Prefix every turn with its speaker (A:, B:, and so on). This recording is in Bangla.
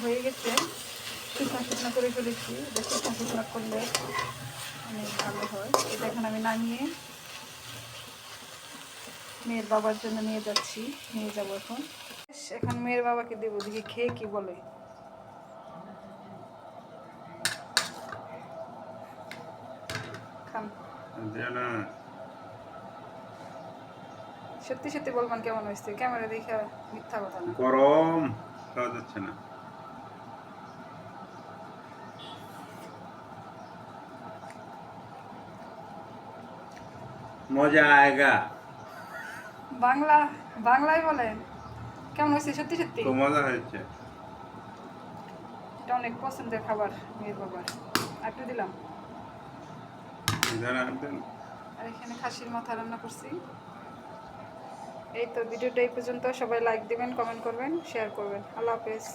A: হয়ে গেছে, শুকনো শুকনো করে ফেলেছি। শুকনো শুকনো করলে অনেক ভালো হয়। এটা এখন আমি নামিয়ে মেয়ের বাবার জন্য নিয়ে যাচ্ছি, নিয়ে যাবো এখন। এখন মেয়ের বাবাকে দেবো, দিকে খেয়ে কি বলে। খান। সত্যি সত্যি বলবেন কেমন হয়েছে, ক্যামেরা দেখে মিথ্যা কথা না।
B: গরম খাওয়া যাচ্ছে না। মজা আয়েগা।
A: বাংলায় বলেন কেমন হয়েছে। সত্যি সত্যি
B: খুব মজা হয়েছে।
A: এটা অনেক পছন্দের খাবার মেয়ের বাবার। একটু দিলাম। আর এখানে খাসির মাথা রান্না করছি। এই তো ভিডিওটা এই পর্যন্ত। সবাই লাইক দিবেন, কমেন্ট করবেন, শেয়ার করবেন। আল্লাহ হাফেজ।